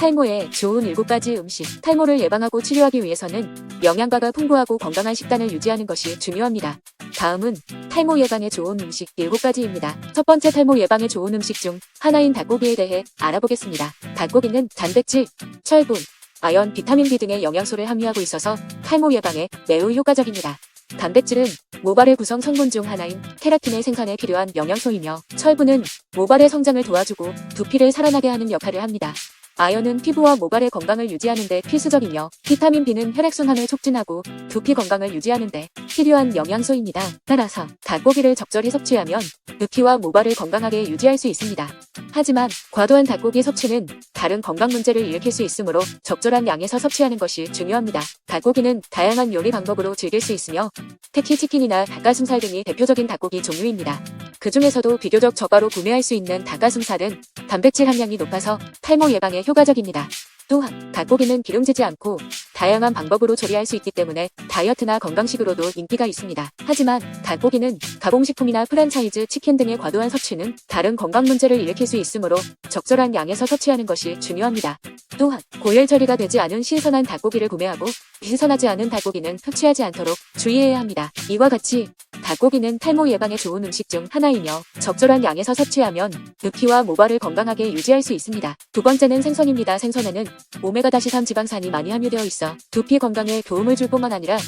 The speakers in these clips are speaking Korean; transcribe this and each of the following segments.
탈모에 좋은 7가지 음식. 탈모를 예방하고 치료하기 위해서는 영양가가 풍부하고 건강한 식단을 유지하는 것이 중요합니다. 다음은 탈모 예방에 좋은 음식 7가지입니다. 첫 번째, 탈모 예방에 좋은 음식 중 하나인 닭고기에 대해 알아보겠습니다. 닭고기는 단백질, 철분, 아연, 비타민 B 등의 영양소를 함유하고 있어서 탈모 예방에 매우 효과적입니다. 단백질은 모발의 구성 성분 중 하나인 케라틴의 생산에 필요한 영양소이며, 철분은 모발의 성장을 도와주고 두피를 살아나게 하는 역할을 합니다. 아연은 피부와 모발의 건강을 유지하는 데 필수적이며, 비타민 B는 혈액순환을 촉진하고 두피 건강을 유지하는 데 필요한 영양소입니다. 따라서 닭고기를 적절히 섭취하면 두피와 모발을 건강하게 유지할 수 있습니다. 하지만 과도한 닭고기 섭취는 다른 건강 문제를 일으킬 수 있으므로 적절한 양에서 섭취하는 것이 중요합니다. 닭고기는 다양한 요리 방법으로 즐길 수 있으며, 특히 치킨이나 닭가슴살 등이 대표적인 닭고기 종류입니다. 그 중에서도 비교적 저가로 구매할 수 있는 닭가슴살은 단백질 함량이 높아서 탈모 예방에 효과적입니다. 또한 닭고기는 기름지지 않고 다양한 방법으로 조리할 수 있기 때문에 다이어트나 건강식으로도 인기가 있습니다. 하지만 닭고기는 가공식품이나 프랜차이즈 치킨 등의 과도한 섭취는 다른 건강 문제를 일으킬 수 있으므로 적절한 양에서 섭취하는 것이 중요합니다. 또한 고열 처리가 되지 않은 신선한 닭고기를 구매하고, 신선하지 않은 닭고기는 섭취하지 않도록 주의해야 합니다. 이와 같이 닭고기는 탈모 예방에 좋은 음식 중 하나이며, 적절한 양에서 섭취하면 두피와 모발을 건강하게 유지할 수 있습니다. 두 번째는 생선입니다. 생선에는 오메가-3 지방산이 많이 함유되어 있어 두피 건강에 도움을 줄 뿐만 아니라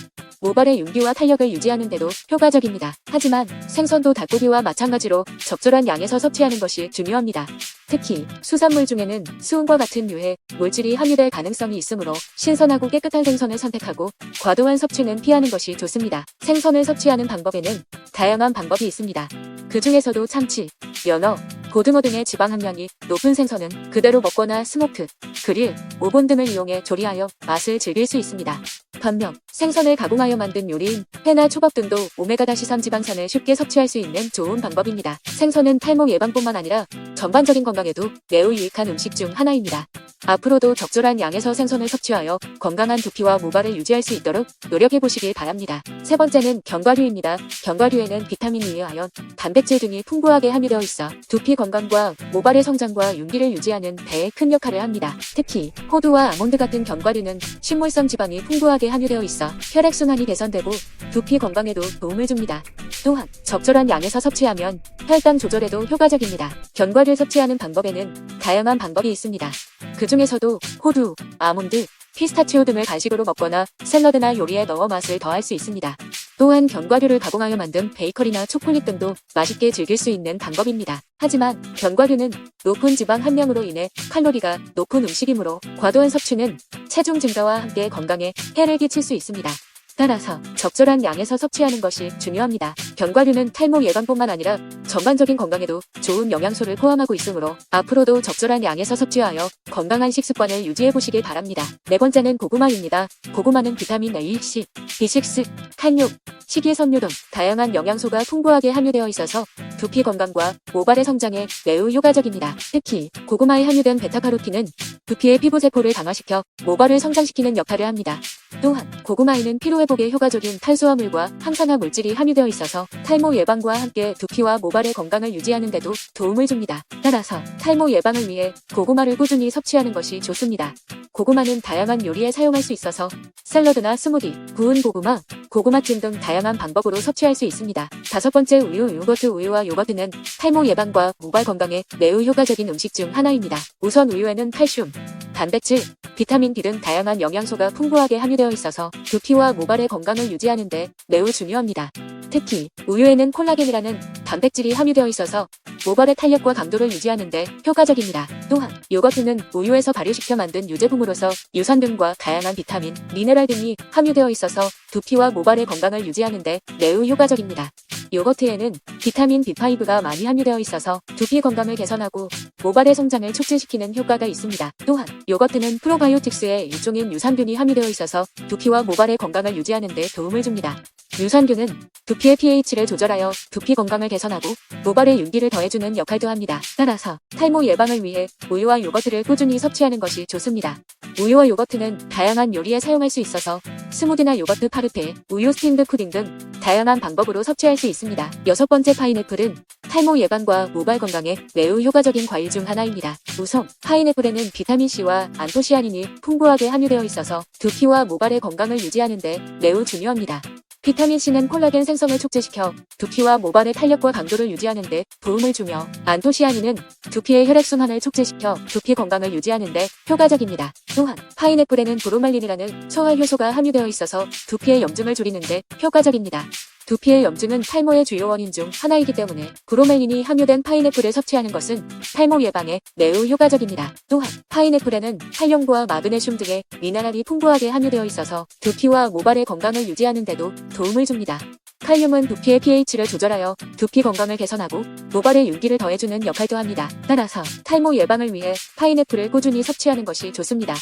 모발의 윤기와 탄력을 유지하는 데도 효과적입니다. 하지만 생선도 닭고기와 마찬가지로 적절한 양에서 섭취하는 것이 중요합니다. 특히 수산물 중에는 수은과 같은 유해 물질이 함유될 가능성이 있으므로 신선하고 깨끗한 생선을 선택하고 과도한 섭취는 피하는 것이 좋습니다. 생선을 섭취하는 방법에는 다양한 방법이 있습니다. 그 중에서도 참치, 연어, 고등어 등의 지방 함량이 높은 생선은 그대로 먹거나 스모크, 그릴, 오븐 등을 이용해 조리하여 맛을 즐길 수 있습니다. 반면 생선을 가공하여 만든 요리인 회나 초밥 등도 오메가-3 지방산을 쉽게 섭취할 수 있는 좋은 방법입니다. 생선은 탈모 예방뿐만 아니라 전반적인 건강에도 매우 유익한 음식 중 하나입니다. 앞으로도 적절한 양에서 생선을 섭취하여 건강한 두피와 모발을 유지할 수 있도록 노력해보시길 바랍니다. 세 번째는 견과류입니다. 견과류에는 비타민 E, 아연, 단백질 등이 풍부하게 함유되어 있어 두피 건강과 모발의 성장과 윤기를 유지하는 데에 큰 역할을 합니다. 특히 호두와 아몬드 같은 견과류는 식물성 지방이 풍부하게 함유되어 있어 혈액순환이 개선되고 두피 건강에도 도움을 줍니다. 또한 적절한 양에서 섭취하면 혈당 조절에도 효과적입니다. 견과류를 섭취하는 방법에는 다양한 방법이 있습니다. 그 중에서도 호두, 아몬드, 피스타치오 등을 간식으로 먹거나 샐러드나 요리에 넣어 맛을 더할 수 있습니다. 또한 견과류를 가공하여 만든 베이커리나 초콜릿 등도 맛있게 즐길 수 있는 방법입니다. 하지만 견과류는 높은 지방 함량으로 인해 칼로리가 높은 음식이므로 과도한 섭취는 체중 증가와 함께 건강에 해를 끼칠 수 있습니다. 따라서 적절한 양에서 섭취하는 것이 중요합니다. 견과류는 탈모 예방뿐만 아니라 전반적인 건강에도 좋은 영양소를 포함하고 있으므로 앞으로도 적절한 양에서 섭취하여 건강한 식습관을 유지해보시길 바랍니다. 네 번째는 고구마입니다. 고구마는 비타민 A, C, B6, 칼륨, 식이섬유 등 다양한 영양소가 풍부하게 함유되어 있어서 두피 건강과 모발의 성장에 매우 효과적입니다. 특히 고구마에 함유된 베타카로틴은 두피의 피부세포를 강화시켜 모발을 성장시키는 역할을 합니다. 또한 고구마에는 피로회복에 효과적인 탄수화물과 항산화 물질이 함유되어 있어서 탈모 예방과 함께 두피와 모발의 건강을 유지하는 데도 도움을 줍니다. 따라서 탈모 예방을 위해 고구마를 꾸준히 섭취하는 것이 좋습니다. 고구마는 다양한 요리에 사용할 수 있어서 샐러드나 스무디, 구운 고구마, 고구마찜 등 다양한 방법으로 섭취할 수 있습니다. 다섯 번째, 우유. 요거트. 우유와 요거트는 탈모 예방과 모발 건강에 매우 효과적인 음식 중 하나입니다. 우선 우유에는 칼슘, 단백질, 비타민 D 등 다양한 영양소가 풍부하게 함유되어 있어서 두피와 모발의 건강을 유지하는 데 매우 중요합니다. 특히 우유에는 콜라겐이라는 단백질이 함유되어 있어서 모발의 탄력과 강도를 유지하는 데 효과적입니다. 또한 요거트는 우유에서 발효시켜 만든 유제품으로서 유산균과 다양한 비타민, 미네랄 등이 함유되어 있어서 두피와 모발의 건강을 유지하는 데 매우 효과적입니다. 요거트에는 비타민 B5가 많이 함유되어 있어서 두피 건강을 개선하고 모발의 성장을 촉진시키는 효과가 있습니다. 또한 요거트는 프로바이오틱스의 일종인 유산균이 함유되어 있어서 두피와 모발의 건강을 유지하는 데 도움을 줍니다. 유산균은 두피의 pH를 조절하여 두피 건강을 개선하고 모발의 윤기를 더해주는 역할도 합니다. 따라서 탈모 예방을 위해 우유와 요거트를 꾸준히 섭취하는 것이 좋습니다. 우유와 요거트는 다양한 요리에 사용할 수 있어서 스무디나 요거트 파르페, 우유 스팀드 푸딩 등 다양한 방법으로 섭취할 수 있습니다. 6번째, 파인애플은 탈모 예방과 모발 건강에 매우 효과적인 과일 중 하나입니다. 우선 파인애플에는 비타민C와 안토시아닌이 풍부하게 함유되어 있어서 두피와 모발의 건강을 유지하는 데 매우 중요합니다. 비타민C는 콜라겐 생성을 촉진시켜 두피와 모발의 탄력과 강도를 유지하는 데 도움을 주며, 안토시아닌은 두피의 혈액순환을 촉진시켜 두피 건강을 유지하는 데 효과적입니다. 또한 파인애플에는 브로말린이라는 소화 효소가 함유되어 있어서 두피의 염증을 줄이는 데 효과적입니다. 두피의 염증은 탈모의 주요 원인 중 하나이기 때문에 브로멜린이 함유된 파인애플을 섭취하는 것은 탈모 예방에 매우 효과적입니다. 또한 파인애플에는 칼륨과 마그네슘 등의 미네랄이 풍부하게 함유되어 있어서 두피와 모발의 건강을 유지하는 데도 도움을 줍니다. 칼륨은 두피의 pH를 조절하여 두피 건강을 개선하고 모발에 윤기를 더해주는 역할도 합니다. 따라서 탈모 예방을 위해 파인애플을 꾸준히 섭취하는 것이 좋습니다.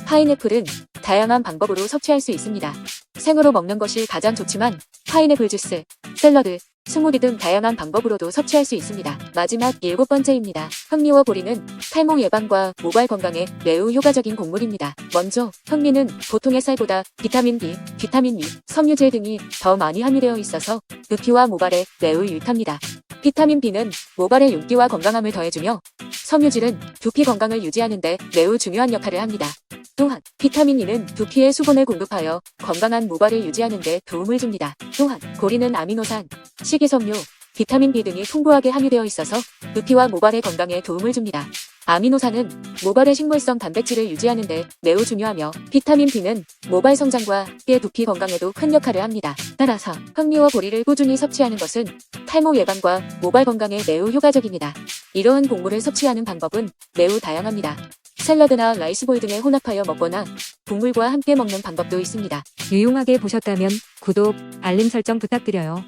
파인애플은 다양한 방법으로 섭취할 수 있습니다. 생으로 먹는 것이 가장 좋지만 파인애플 주스, 샐러드, 스무디 등 다양한 방법으로도 섭취할 수 있습니다. 마지막 7번째입니다. 현미와 보리는 탈모 예방과 모발 건강에 매우 효과적인 곡물입니다. 먼저 현미는 보통의 쌀보다 비타민 B, 비타민 E, 섬유질 등이 더 많이 함유되어 있어서 두피와 모발에 매우 유익합니다. 비타민 B는 모발의 윤기와 건강함을 더해주며, 섬유질은 두피 건강을 유지하는 데 매우 중요한 역할을 합니다. 또한 비타민 E는 두피에 수분을 공급하여 건강한 모발을 유지하는 데 도움을 줍니다. 또한 보리는 아미노산, 식이섬유, 비타민 B 등이 풍부하게 함유되어 있어서 두피와 모발의 건강에 도움을 줍니다. 아미노산은 모발의 식물성 단백질을 유지하는 데 매우 중요하며, 비타민 B는 모발 성장과 함께 두피 건강에도 큰 역할을 합니다. 따라서 현미와 보리를 꾸준히 섭취하는 것은 탈모 예방과 모발 건강에 매우 효과적입니다. 이러한 곡물을 섭취하는 방법은 매우 다양합니다. 샐러드나 라이스볼 등에 혼합하여 먹거나 국물과 함께 먹는 방법도 있습니다. 유용하게 보셨다면 구독, 알림 설정 부탁드려요.